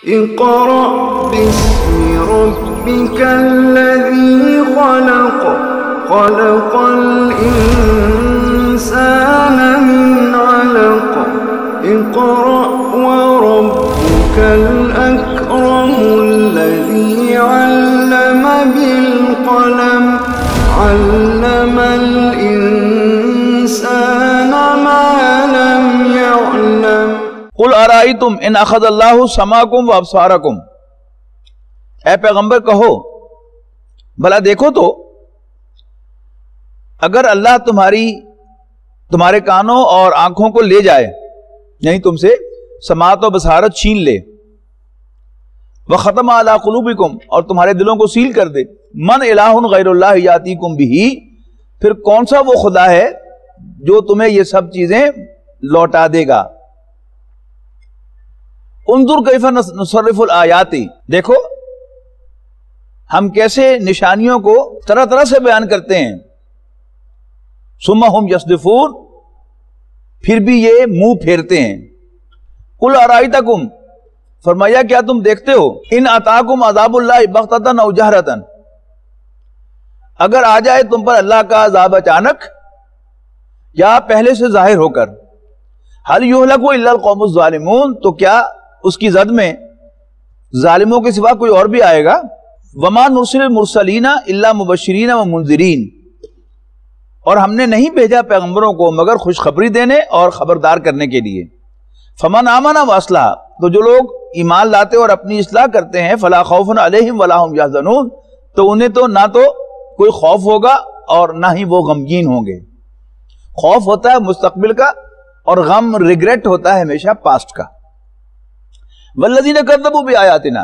اقرأ باسم ربك الذي خلق خلق الإنسان من علق اقرأ وربك الأكرم الذي علم بالقلم علم الإنسان ما لم يعلم قل ارائیتم ان اخذ اللہ سماکم و ابصارکم، اے پیغمبر کہو بھلا دیکھو تو اگر اللہ تمہارے کانوں اور آنکھوں کو لے جائے، یعنی تم سے سماعت و بصارت چھین لے، وختم علی قلوبکم اور تمہارے دلوں کو سیل کر دے، من الہ غیر اللہ یاتیکم بہ، پھر کون سا وہ خدا ہے جو تمہیں یہ سب چیزیں لوٹا دے گا؟ انظر کیف نصرف الآیات، دیکھو ہم کیسے نشانیوں کو طرح طرح سے بیان کرتے ہیں، ثم ہم یصدفون، پھر بھی یہ منہ پھیرتے ہیں، قل ارائیتکم، فرمایا کیا تم دیکھتے ہو، ان اتاکم عذاب اللہ بغتۃ او جہرۃ، اگر آ جائے تم پر اللہ کا عذاب اچانک یا پہلے سے ظاہر ہو کر، هل یہلک الا القوم الظالمون، تو کیا اس کی زد میں ظالموں کے سوا کوئی اور بھی آئے گا؟ وما نرسل المرسلین الا مبشرین و منذرین، اور ہم نے نہیں بھیجا پیغمبروں کو مگر خوشخبری دینے اور خبردار کرنے کے لیے، فمن آمن واصلح، تو جو لوگ ایمان لاتے اور اپنی اصلاح کرتے ہیں، فلا خوف علیہم ولا هم یحزنون، تو انہیں تو نہ تو کوئی خوف ہوگا اور نہ ہی وہ غمگین ہوں گے۔ خوف ہوتا ہے مستقبل کا اور غم ریگریٹ ہوتا ہے ہمیشہ پاسٹ کا۔ والذین کذبوا بآیاتنا،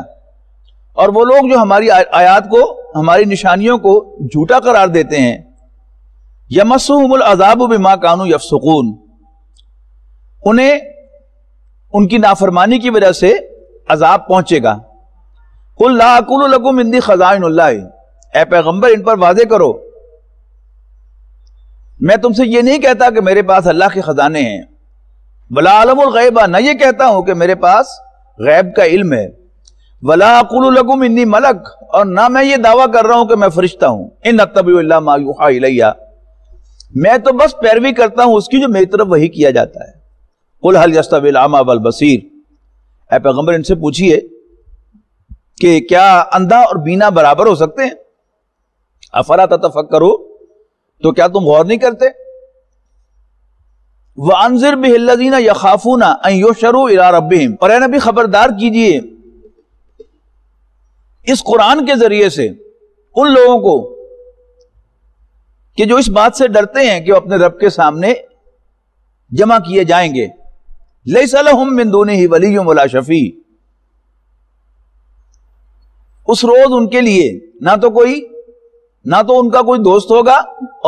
اور وہ لوگ جو ہماری آیات کو، ہماری نشانیوں کو جھوٹا قرار دیتے ہیں، یمسہم العذاب بما کانوا یفسقون، انہیں ان کی نافرمانی کی وجہ سے عذاب پہنچے گا۔ قل لا اقول لکم عندی خزائن اللہ، اے پیغمبر ان پر واضح کرو میں تم سے یہ نہیں کہتا کہ میرے پاس اللہ کے خزانے ہیں، ولا اعلم الغیب، نہ یہ کہتا ہوں کہ میرے پاس غیب کا علم ہے، ولا اقول لکم انی ملک، اور نہ میں یہ دعویٰ کر رہا ہوں کہ میں فرشتہ ہوں، ان اتبع الا ما یوحی الی، میں تو بس پیروی کرتا ہوں اس کی جو میری طرف وحی کیا جاتا ہے۔ قل هل یستوی الاعمی والبصیر، اے پیغمبر ان سے پوچھئے کہ کیا اندھا اور بینا برابر ہو سکتے ہیں؟ افلا تتفکرون، تو کیا تم غور نہیں کرتے؟ وَأَنذِرْ بِهِ الَّذِينَ يَخَافُونَ أَن يُحْشَرُوا إِلَىٰ رَبِّهِمْ، اور اے نبی خبردار کیجئے اس قرآن کے ذریعے سے ان لوگوں کو کہ جو اس بات سے ڈرتے ہیں کہ وہ اپنے رب کے سامنے جمع کیے جائیں گے، لَيْسَ لَهُم مِّن دُونِهِ وَلِيٌّ وَلَا شَفِيعٌ، اس روز ان کے لیے نہ تو ان کا کوئی دوست ہوگا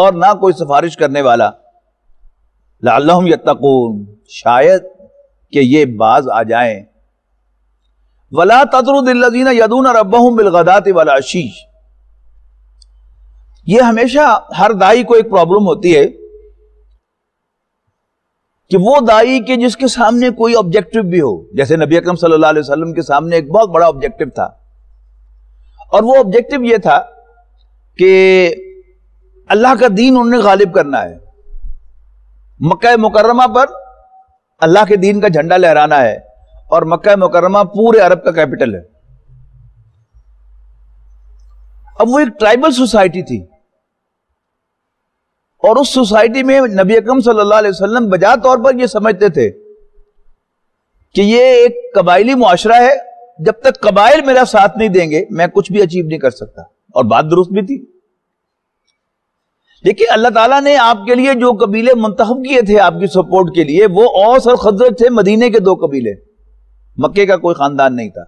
اور نہ کوئی سفارش کرنے والا، لعلہم یتقون، شاید کہ یہ باز آ جائیں۔ ولا تطرد الذین یدعون ربہم بالغداۃ والعشی، یہ ہمیشہ ہر دائی کو ایک پرابلم ہوتی ہے کہ وہ دائی کہ جس کے سامنے کوئی آبجیکٹو بھی ہو، جیسے نبی اکرم صلی اللہ علیہ وسلم کے سامنے ایک بہت بڑا آبجیکٹو تھا، اور وہ آبجیکٹو یہ تھا کہ اللہ کا دین انہوں نے غالب کرنا ہے، مکہ مکرمہ پر اللہ کے دین کا جھنڈا لہرانا ہے، اور مکہ مکرمہ پورے عرب کا کیپٹل ہے۔ اب وہ ایک ٹرائبل سوسائٹی تھی، اور اس سوسائٹی میں نبی اکرم صلی اللہ علیہ وسلم بجا طور پر یہ سمجھتے تھے کہ یہ ایک قبائلی معاشرہ ہے، جب تک قبائل میرا ساتھ نہیں دیں گے میں کچھ بھی اچیو نہیں کر سکتا، اور بات درست بھی تھی۔ لیکن اللہ تعالیٰ نے آپ کے لیے جو قبیلے منتخب کیے تھے آپ کی سپورٹ کے لیے، وہ اوس اور خزرج تھے، مدینے کے دو قبیلے، مکے کا کوئی خاندان نہیں تھا،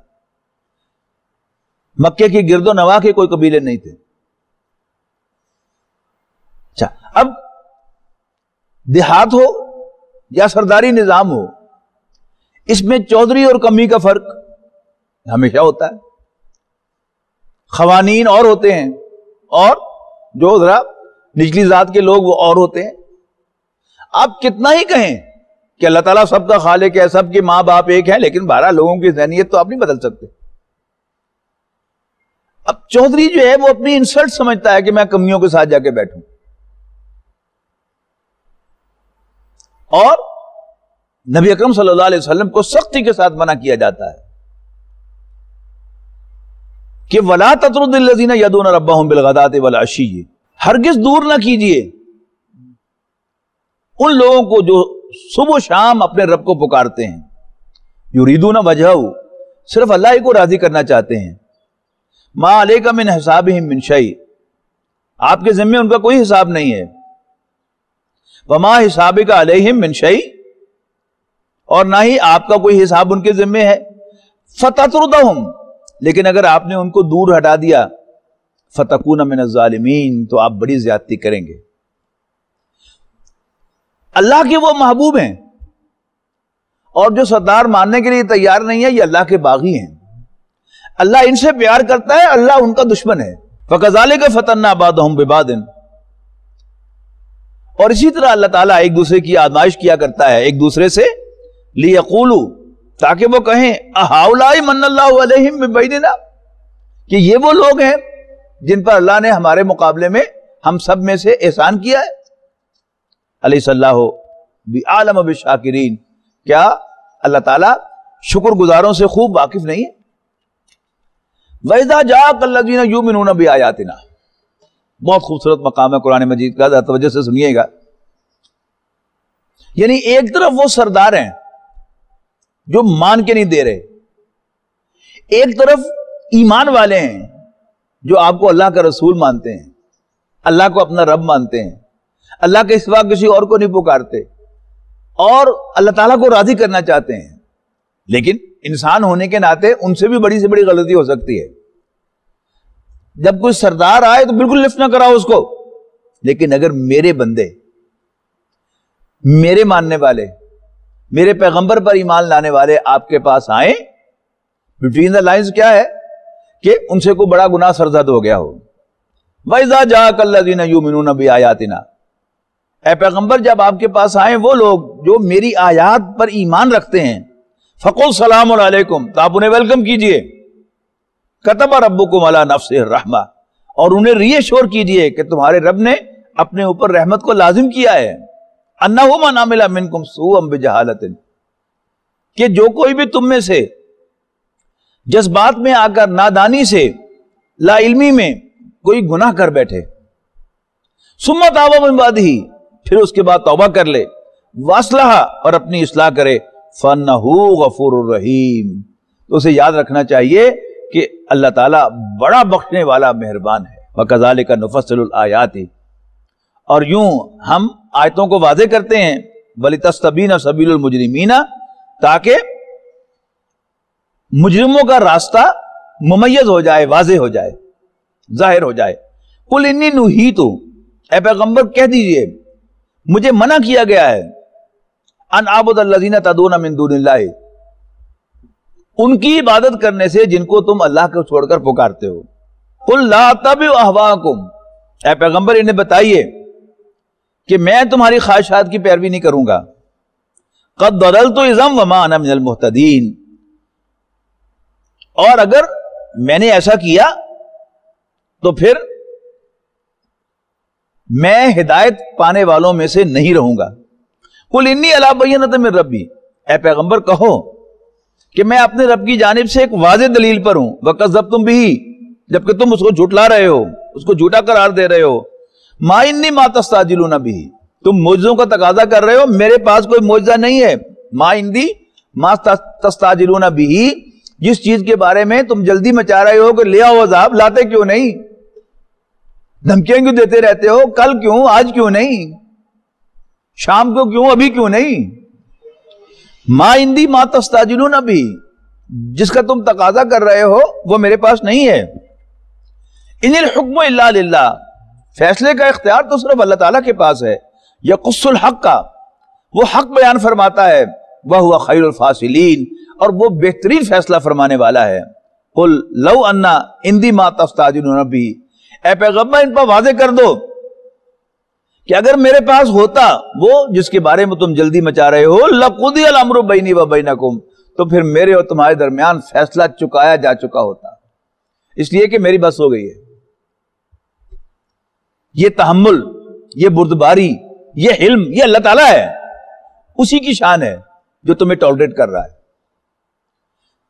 مکے کی گرد و نواح کے کوئی قبیلے نہیں تھے۔ اچھا، اب دیہات ہو یا سرداری نظام ہو، اس میں چودھری اور کمی کا فرق ہمیشہ ہوتا ہے، خوانین اور ہوتے ہیں اور جو ذرا نچلی ذات کے لوگ وہ اور ہوتے ہیں۔ آپ کتنا ہی کہیں کہ اللہ تعالیٰ سب کا خالق ہے، سب کے ماں باپ ایک ہیں، لیکن 12 لوگوں کی ذہنیت تو آپ نہیں بدل سکتے. اب چودھری جو ہے وہ اپنی انسلٹ سمجھتا ہے کہ میں کمیوں کے ساتھ جا کے بیٹھوں، اور نبی اکرم صلی اللہ علیہ وسلم کو سختی کے ساتھ منع کیا جاتا ہے کہ وَلَا تَطْرُدِ الَّذِينَ يَدْعُونَ رَبَّهُمْ بِالْغَدَاةِ وَالْعَشِيِّ، ہرگز دور نہ کیجئے ان لوگوں کو جو صبح و شام اپنے رب کو پکارتے ہیں، یریدون وجہہ، صرف اللہ ہی کو راضی کرنا چاہتے ہیں، ما علیک من حسابہم من شیء، آپ کے ذمے ان کا کوئی حساب نہیں ہے، وما حسابک علیہم من شیء، اور نہ ہی آپ کا کوئی حساب ان کے ذمے ہے، فتطردہم، لیکن اگر آپ نے ان کو دور ہٹا دیا، فتکون من الظالمین، تو آپ بڑی زیادتی کریں گے. اللہ کے وہ محبوب ہیں، اور جو سردار ماننے کے لیے تیار نہیں ہے، یہ اللہ کے باغی ہیں. اللہ ان سے پیار کرتا ہے، اللہ ان کا دشمن ہے. فَكَذَلِكَ فَتَنَّا بَعْضَهُمْ بِبَعْضٍ، اور اسی طرح اللہ تعالیٰ ایک دوسرے کی آزمائش کیا کرتا ہے ایک دوسرے سے، لِيَقُولُوا، تاکہ وہ کہیں أَهَؤُلَاءِ مَنَّ اللَّهُ عَلَيْهِمْ مِن بَيْنِنَا، کہ یہ وہ لوگ ہیں جن پر اللہ نے ہمارے مقابلے میں ہم سب میں سے احسان کیا ہے. علیہ اللہ بعالم بالشاکرین، کیا اللہ تعالیٰ شکر گزاروں سے خوب واقف نہیں ہے؟ وَإِذَا جَاءَكَ الَّذِينَ يُؤْمِنُونَ بِآيَاتِنَا، بہت خوبصورت مقام ہے قرآن مجید کا، ذرا توجہ سے سنیے گا. یعنی ایک طرف وہ سردار ہیں جو مان کے نہیں دے رہے، ایک طرف ایمان والے ہیں جو آپ کو اللہ کا رسول مانتے ہیں، اللہ کو اپنا رب مانتے ہیں، اللہ کے سوا کسی اور کو نہیں پکارتے، اور اللہ تعالیٰ کو راضی کرنا چاہتے ہیں. لیکن انسان ہونے کے ناطے ان سے بھی بڑی سے بڑی غلطی ہو سکتی ہے. جب کوئی سردار آئے تو بالکل لفٹ نہ کراؤ اس کو، لیکن اگر میرے بندے، میرے ماننے والے، میرے پیغمبر پر ایمان لانے والے آپ کے پاس آئیں، بٹوین دا لائنز کیا ہے کہ ان سے کوئی بڑا گناہ سرزد ہو گیا ہو. وَإِذَا جَاءَكَ الَّذِينَ يُؤْمِنُونَ بِآيَاتِنَا، اے پیغمبر جب آپ کے پاس آئیں وہ لوگ جو میری آیات پر ایمان رکھتے ہیں، فَقُلْ سَلَامٌ عَلَيْكُمْ، تو آپ انہیں ویلکم کیجئے. كَتَبَ رَبُّكُمْ عَلَى نَفْسِهِ الرَّحْمَةِ، اور انہیں ری ایشور کیجئے کہ تمہارے رب نے اپنے اوپر رحمت کو لازم کیا ہے. أَنَّهُ مَنْ عَمِلَ مِنْكُمْ سُوءًا بِجَهَالَةٍ، کہ جو کوئی بھی تم میں سے جذبات میں آ کر، نادانی سے، لا علمی میں کوئی گناہ کر بیٹھے، ثُمَّ تَابَ مِن بَعْدِهِ، پھر اس کے بعد توبہ کر لے، وَأَصْلَحَ، اور اپنی اصلاح کرے، فَإِنَّهُ غَفُورٌ رَحِيمٌ، تو اسے یاد رکھنا چاہیے کہ اللہ تعالیٰ بڑا بخشنے والا مہربان ہے. وَكَذَلِكَ نُفَصِّلُ الْآيَاتِ، اور یوں ہم آیتوں کو واضح کرتے ہیں، وَلِتَسْتَبِينَ سَبِيلُ الْمُجْرِمِينَ، تاکہ مجرموں کا راستہ ممیز ہو جائے، واضح ہو جائے، ظاہر ہو جائے. قُلْ إِنِّي نُهِیتُ، اے پیغمبر کہہ دیجئے مجھے منع کیا گیا ہے، ان اعبد الذین تدعون من دون اللہ، ان کی عبادت کرنے سے جن کو تم اللہ کو چھوڑ کر پکارتے ہو. قل لا اتبع اہواءکم، اے پیغمبر انہیں بتائیے کہ میں تمہاری خواہشات کی پیروی نہیں کروں گا. قد ضللت اذا وما انا من المہتدین، اور اگر میں نے ایسا کیا تو پھر میں ہدایت پانے والوں میں سے نہیں رہوں گا. قل انی علی بینۃ من ربی، اے پیغمبر کہو کہ میں اپنے رب کی جانب سے ایک واضح دلیل پر ہوں. وکذبتم بہ، جبکہ تم اس کو جھٹلا رہے ہو، اس کو جھوٹا قرار دے رہے ہو. ما انی ما تستعجلون بہ، تم معجزوں کا تقاضا کر رہے ہو، میرے پاس کوئی معجزہ نہیں ہے. ما عندی ما تستعجلون بہ، جس چیز کے بارے میں تم جلدی مچا رہے ہو کہ لے آؤ عذاب، لاتے کیوں نہیں؟ دھمکیاں کیوں دیتے رہتے ہو؟ کل کیوں، آج کیوں نہیں، شام کو کیوں، ابھی کیوں نہیں؟ ما عندی ما تستعجلون بہ، جس کا تم تقاضا کر رہے ہو وہ میرے پاس نہیں ہے. ان الحکم الا للہ، فیصلے کا اختیار تو صرف اللہ تعالیٰ کے پاس ہے. یقص الحق کا، وہ حق بیان فرماتا ہے. وہو خیر الفاصلین، اور وہ بہترین فیصلہ فرمانے والا ہے. قل لو ان عندی ما تستعجلون بہ، اے پیغمبر ان پر واضح کر دو کہ اگر میرے پاس ہوتا وہ جس کے بارے میں تم جلدی مچا رہے ہو، لَقُضِيَ الْأَمْرُ بَيْنِي وَبَيْنَكُمْ، تو پھر میرے اور تمہارے درمیان فیصلہ چکایا جا چکا ہوتا، اس لیے کہ میری بس ہو گئی ہے۔ یہ تحمل، یہ بردباری، یہ حلم، یہ اللہ تعالیٰ ہے، اسی کی شان ہے جو تمہیں ٹالریٹ کر رہا ہے۔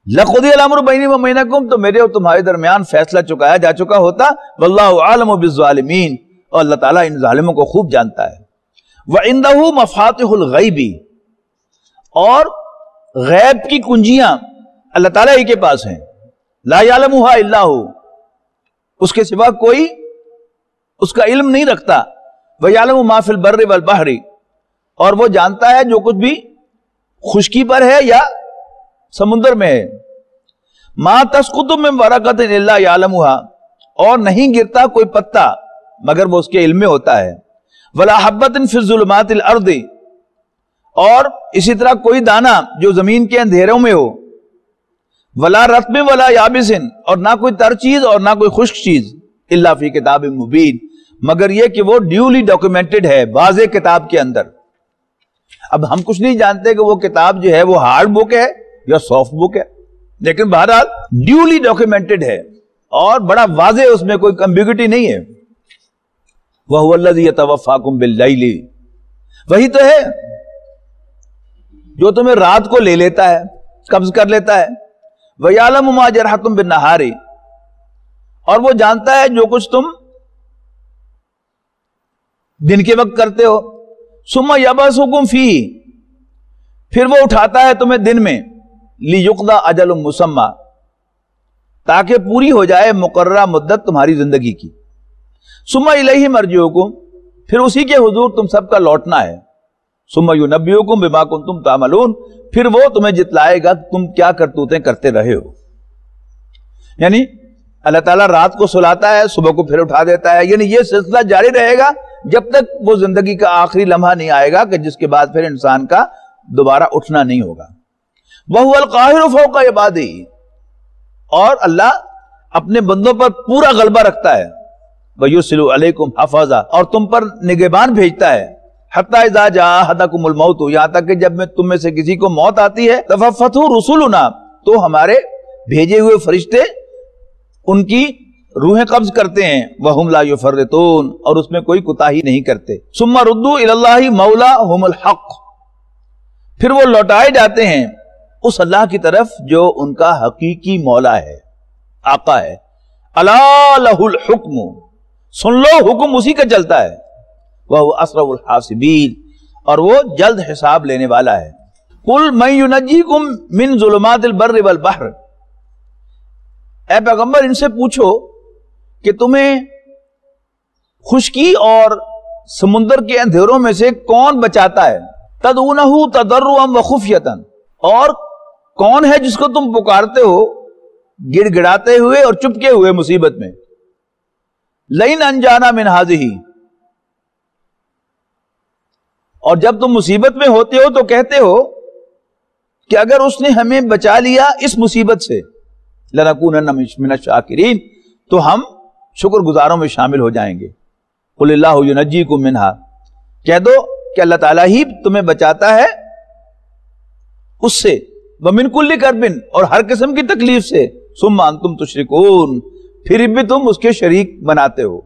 لَقُضِيَ الْأَمْرُ بَيْنِي وَبَيْنَكُمْ، تو میرے اور تمہارے درمیان فیصلہ چکایا جا چکا ہوتا، وَاللَّهُ أَعْلَمُ بِالظَّالِمِينَ، اور اللہ تعالیٰ ان ظالموں کو خوب جانتا ہے۔ وَعِندَهُ مَفَاتِحُ الْغَيْبِ، اور غیب کی کنجیاں اللہ تعالیٰ ہی کے پاس ہیں، لا يعلمها الا هو، اس کے سوا کوئی اس کا علم نہیں رکھتا۔ وَيَعْلَمُ مَا فِي الْبَرِّ وَالْبَحْرِ، اور وہ جانتا ہے جو کچھ بھی خشکی پر ہے یا سمندر میں ہے۔ مَا تَسْقُطُ مِن وَرَقَةٍ إِلَّا يَعْلَمُهَا، اور نہیں گرتا کوئی پتا مگر وہ اس کے علم میں ہوتا ہے۔ وَلَا حَبَّةٍ فِي الظُّلُمَاتِ الْأَرْضِ، اور اسی طرح کوئی دانہ جو زمین کے اندھیروں میں ہو۔ وَلَا رَطْبٍ وَلَا يَابِسٍ، اور نہ کوئی تر چیز اور نہ کوئی خشک چیز، إِلَّا فِي كِتَابٍ مُبِينٍ، مگر یہ کہ وہ ڈیولی ڈاکومنٹڈ ہے واضح کتاب کے اندر۔ اب ہم کچھ نہیں جانتے کہ وہ کتاب جو ہے وہ ہارڈ بک ہے یا سافٹ بک ہے، لیکن بہرحال ڈیولی ڈاکومنٹڈ ہے اور بڑا واضح، اس میں کوئی کمبیگوٹی نہیں ہے۔ وَهُوَ الَّذِي يَتَوَفَّاكُم بِاللَّيْلِ، وہی تو ہے جو تمہیں رات کو لے لیتا ہے، قبض کر لیتا ہے۔ وَيَعْلَمُ مَا جَرَحْتُم بِالنَّهَارِ، اور وہ جانتا ہے جو کچھ تم دن کے وقت کرتے ہو۔ ثُمَّ يَبْعَثُكُم فِيهِ، پھر وہ اٹھاتا ہے تمہیں دن میں، لِيُقْضَى أَجَلٌ مُّسَمًّى، تاکہ پوری ہو جائے مقررہ مدت تمہاری زندگی کی۔ ثُمَّ إِلَيْهِ مَرْجِعُكُم، پھر اسی کے حضور تم سب کا لوٹنا ہے۔ ثُمَّ يُنَبِّئُكُم بِمَا كُنتُمْ تَعْمَلُونَ، پھر وہ تمہیں جتلائے گا تم کیا کرتوتیں کرتے رہے ہو۔ یعنی اللہ تعالیٰ رات کو سلاتا ہے، صبح کو پھر اٹھا دیتا ہے، یعنی یہ سلسلہ جاری رہے گا جب تک وہ زندگی کا آخری لمحہ نہیں آئے گا کہ جس کے بعد پھر انسان کا دوبارہ اٹھنا نہیں ہوگا۔ وَهُوَ الْقَاهِرُ فَوْقَ عِبَادِهِ، اور اللہ اپنے بندوں پر پورا غلبہ رکھتا ہے۔ وَيُرْسِلُ عَلَيْكُمْ حَفَظًا، اور تم پر نگہبان بھیجتا ہے۔ حَتَّى إِذَا جَاءَ أَحَدَكُمُ الْمَوْتُ، یہاں تک کہ جب تم میں سے کسی کو موت آتی ہے، تَوَفَّتْهُ رُسُلُنَا، تو ہمارے بھیجے ہوئے فرشتے ان کی روحیں قبض کرتے ہیں۔ وَهُمْ لَا يُفَرِّطُونَ، اور اس میں کوئی کوتاہی نہیں کرتے۔ ثُمَّ رُدُّوا إِلَى اللَّهِ مَوْلَاهُمُ الْحَقِّ، پھر وہ لوٹائے جاتے ہیں اس اللہ کی طرف جو ان کا حقیقی مولا ہے، آقا ہے۔ أَلَا لَهُ الْحُكْمُ، سن لو حکم اسی کا چلتا ہے۔ وَهُوَ أَسْرَعُ الْحَاسِبِينَ، اور وہ جلد حساب لینے والا ہے۔ قُلْ مَن يُنَجِّيكُم مِّن ظُلُمَاتِ الْبَرِّ وَالْبَحْرِ، اے پیغمبر ان سے پوچھو کہ تمہیں خشکی اور سمندر کے اندھیروں میں سے کون بچاتا ہے؟ تدعونہ تضرعا وخفیۃ، اور کون ہے جس کو تم پکارتے ہو گڑ گڑاتے ہوئے اور چپکے ہوئے مصیبت میں؟ لئن انجانا من ہذہ، اور جب تم مصیبت میں ہوتے ہو تو کہتے ہو کہ اگر اس نے ہمیں بچا لیا اس مصیبت سے، لنکونن من الشاکرین، تو ہم شکر گزاروں میں شامل ہو جائیں گے۔ قل اللہ ینجیکم منہا، کہہ دو کہ اللہ تعالیٰ ہی تمہیں بچاتا ہے اس سے، ومن کل کرب، اور ہر قسم کی تکلیف سے، ثم انتم تشرکون، پھر بھی تم اس کے شریک بناتے ہو۔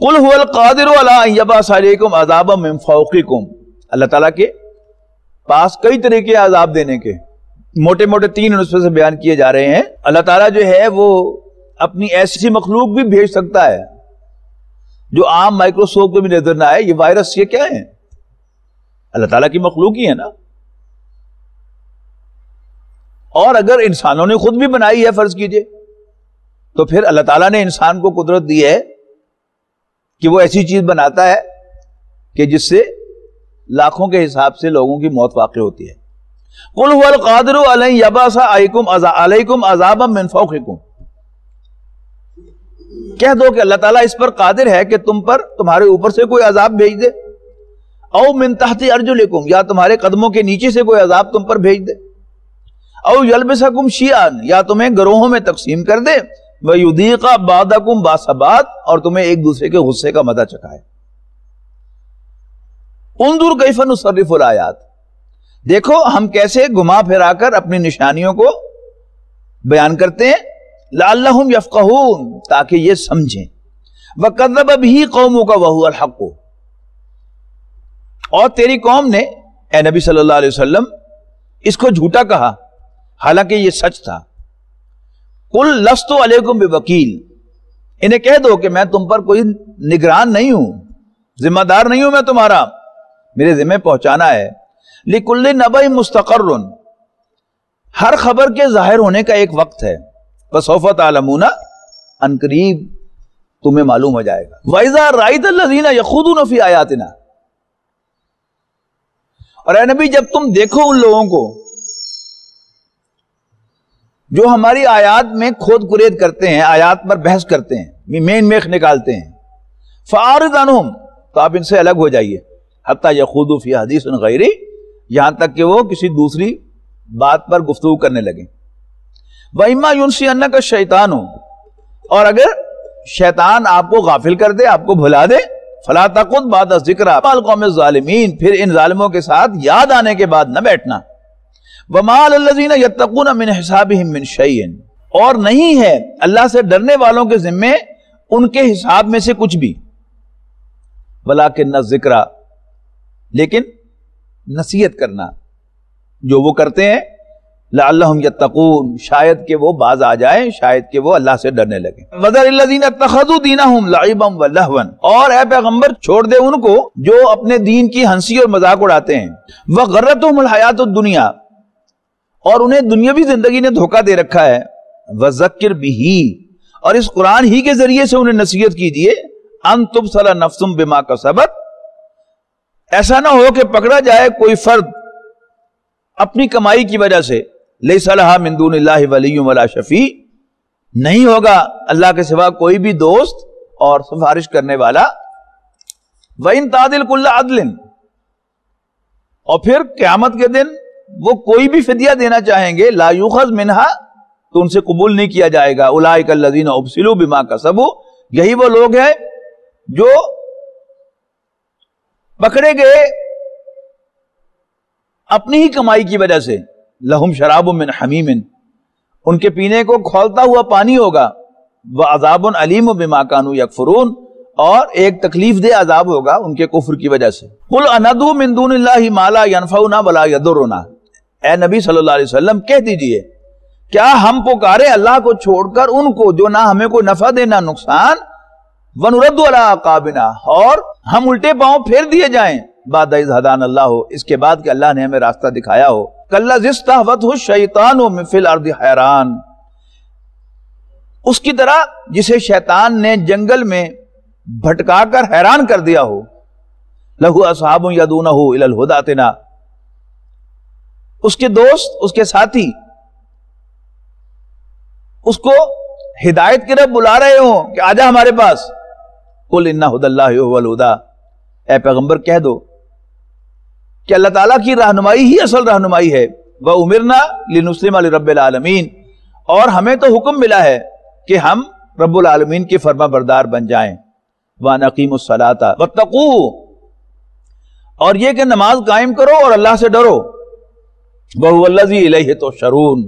قل هو القادر علی ان یبعث علیکم عذابا من فوقکم، اللہ تعالیٰ کے پاس کئی طریقے عذاب دینے کے، موٹے موٹے تین نسخے سے بیان کیے جا رہے ہیں۔ اللہ تعالیٰ جو ہے وہ اپنی ایسی مخلوق بھی بھیج سکتا ہے جو عام مائکروسکوپ کو بھی نظر نہ آئے۔ یہ وائرس یہ کیا ہے؟ اللہ تعالیٰ کی مخلوق ہی ہے نا۔ اور اگر انسانوں نے خود بھی بنائی ہے فرض کیجئے، تو پھر اللہ تعالیٰ نے انسان کو قدرت دی ہے کہ وہ ایسی چیز بناتا ہے کہ جس سے لاکھوں کے حساب سے لوگوں کی موت واقع ہوتی ہے۔ قل هو القادر علی ان یبعث علیکم عذابا من فوقکم، کہہ دو کہ اللہ تعالیٰ اس پر قادر ہے کہ تم پر تمہارے اوپر سے کوئی عذاب بھیج دے، او من تحت ارجلکم، یا تمہارے قدموں کے نیچے سے کوئی عذاب تم پر بھیج دے، او یلبسکم شیعا، یا تمہیں گروہوں میں تقسیم کر دے، ویذیق بعضکم بعض بعض، اور تمہیں ایک دوسرے کے غصے کا مزہ چکھائے۔ انظر کیف نصرف الآیات، دیکھو ہم کیسے گھما پھرا کر اپنی نشانیوں کو بیان کرتے ہیں، لعلہم یفقہون، تاکہ یہ سمجھیں، وَكَذَّبَ بِهِ قَوْمُكَ وَهُوَ الْحَقُّ، اور تیری قوم نے اے نبی صلی اللہ علیہ وسلم اس کو جھوٹا کہا حالانکہ یہ سچ تھا۔ قُلْ لَسْتُ عَلَيْكُمْ بِوَكِيلٍ، انہیں کہہ دو کہ میں تم پر کوئی نگران نہیں ہوں، ذمہ دار نہیں ہوں میں تمہارا، میرے ذمہ پہنچانا ہے۔ لِكُلِّ نَبَإٍ مُسْتَقَرٌّ، ہر خبر کے ظاہر ہونے کا ایک وقت ہے، فَسَوْفَ تَعْلَمُونَ، ان قریب تمہیں معلوم ہو جائے گا۔ وَإِذَا رَأَيْتَ الَّذِينَ يَخُوضُونَ فِي آيَاتِنَا، اور اے نبی جب تم دیکھو ان لوگوں کو جو ہماری آیات میں کھود کرید کرتے ہیں، آیات پر بحث کرتے ہیں، مین میخ نکالتے ہیں، فَأَعْرِضْ عَنْهُمْ، تو آپ ان سے الگ ہو جائیے، حَتَّى يَخُوضُوا فِي حَدِيثٍ غَيْرِهِ، یہاں تک کہ وہ کسی دوسری بات پر گفتگو کرنے لگیں۔ وَإِمَّا يُنْسِيَنَّكَ الشَّيْطَانُ، اور اگر شیطان آپ کو غافل کر دے، آپ کو بھلا دے، فَلَا تَقُعُدْ بَعْدَ الذِّكْرَىٰ مَعَ الْقَوْمِ الظَّالِمِينَ، پھر ان ظالموں کے ساتھ یاد آنے کے بعد نہ بیٹھنا۔ وَمَا عَلَى الَّذِينَ يَتَّقُونَ مِنْ حِسَابِهِمْ مِنْ شَيْءٍ، اور نہیں ہے اللہ سے ڈرنے والوں کے ذمے ان کے حساب میں سے کچھ بھی، وَلَٰكِنَّ الذِّكْرَىٰ، لیکن نصیحت کرنا جو وہ کرتے ہیں، لعلہم یتقون، شاید کہ وہ باز آ جائیں، شاید کہ وہ اللہ سے ڈرنے لگیں۔ وَذَرِ الَّذِينَ اتَّخَذُوا دِينَهُمْ لَعِبًا وَلَهْوًا، اور اے پیغمبر چھوڑ دے ان کو جو اپنے دین کی ہنسی اور مذاق اڑاتے ہیں، وَغَرَّتْهُمُ الْحَيَاةُ الدُّنْيَا، اور انہیں دنیاوی زندگی نے دھوکہ دے رکھا ہے، وَذَكِّرْ بِهِ، اور اس قرآن ہی کے ذریعے سے انہیں نصیحت کیجیے، أَن تُبْصَلَ نَفْسٌ بِمَا كَسَبَتْ، ایسا نہ ہو کہ پکڑا جائے کوئی فرد اپنی کمائی کی وجہ سے، لَيْسَ لَهَا مِن دُونِ اللَّهِ وَلِيٌّ وَلَا شَفِيعٌ، نہیں ہوگا اللہ کے سوا کوئی بھی دوست اور سفارش کرنے والا، وَإِن تَعْدِلْ كُلَّ عَدْلٍ، اور پھر قیامت کے دن وہ کوئی بھی فدیہ دینا چاہیں گے، لَا يُؤْخَذْ مِنْهَا، تو ان سے قبول نہیں کیا جائے گا، أُولَٰئِكَ الَّذِينَ أُبْسِلُوا بِمَا كَسَبُوا، یہی وہ لوگ ہیں جو پکڑے گئے اپنی ہی کمائی کی وجہ سے، لہم شراب من حمیم، ان کے پینے کو کھولتا ہوا پانی ہوگا، وعذاب علیم بما کانوا یکفرون، اور ایک تکلیف دہ عذاب ہوگا ان کے کفر کی وجہ سے۔ قل اندعو من دون اللہ ما لا ينفعنا ولا يضرنا، اے نبی صلی اللہ علیہ وسلم کہہ دیجئے کیا ہم پکارے اللہ کو چھوڑ کر ان کو جو نہ ہمیں کوئی نفع دے نہ نقصان، ونرد علی اعقابنا، اور ہم الٹے پاؤں پھیر دیے جائیں، بعد اذ ہدانا اللہ، اس کے بعد کہ اللہ نے ہمیں راستہ دکھایا ہو، کالذی استہوتہ الشیطان فی الارض حیران، اس کی طرح جسے شیطان نے جنگل میں بھٹکا کر حیران کر دیا ہو، لہ اصحاب یدونہ الی الہدی ائتنا، اس کے دوست، اس کے ساتھی اس کو ہدایت کی طرف بلا رہے ہوں کہ آجا ہمارے پاس، قل ان ھدی اللہ ھو الھدی، اے پیغمبر کہہ دو کہ اللہ تعالیٰ کی رہنمائی ہی اصل رہنمائی ہے، وَأُمِرْنَا لِنُسْلِمَ لِرَبِّ الْعَالَمِينَ، اور ہمیں تو حکم ملا ہے کہ ہم رب العالمین کے فرما بردار بن جائیں، وَأَنْ أَقِيمُوا الصَّلَاةَ وَاتَّقُوهُ، اور یہ کہ نماز قائم کرو اور اللہ سے ڈرو، وَهُوَ الَّذِي إِلَيْهِ تُحْشَرُونَ،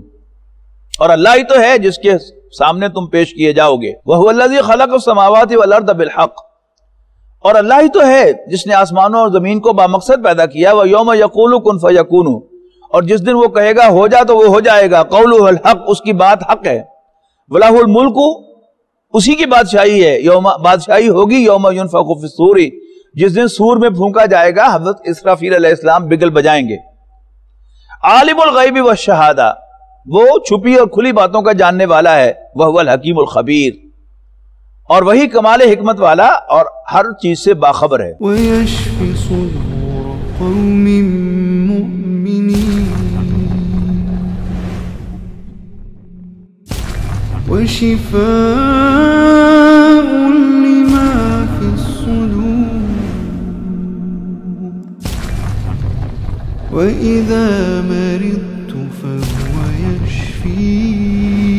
اور اللہ ہی تو ہے جس کے سامنے تم پیش کیے جاؤ گے، وَهُوَ الَّذِي خَلَقَ السَّمَاوَاتِ وَالْأَرْضَ بِالْحَقِّ، اور اللہ ہی تو ہے جس نے آسمانوں اور زمین کو بامقصد پیدا کیا، وَيَوْمَ يَقُولُ كُن فَيَكُونُ، اور جس دن وہ کہے گا ہو جا تو وہ ہو جائے گا، قَوْلُهُ الْحَقُّ، اس کی بات حق ہے، وَلَهُ الْمُلْكُ، اسی کی بادشاہی ہے، بادشاہی ہوگی یوم ينفخ فی الصور، جس دن سور میں پھونکا جائے گا، حضرت اسرافیل علیہ السلام بگل بجائیں گے، عالم الغیب والشہادہ، وہ چھپی اور کھلی باتوں کا جاننے والا ہے، وَهُوَ الْحَكِيمُ الْخَبِيرُ، اور وہی کمال حکمت والا اور ہر چیز سے باخبر ہے۔ وَيَشْفِ صُدُورَ قَوْمٍ مُؤْمِنِينَ وَشِفَاءٌ لِمَا فِي الصُّدُورِ وَإِذَا مَرِضْتُ فَهُوَ يَشْفِينِ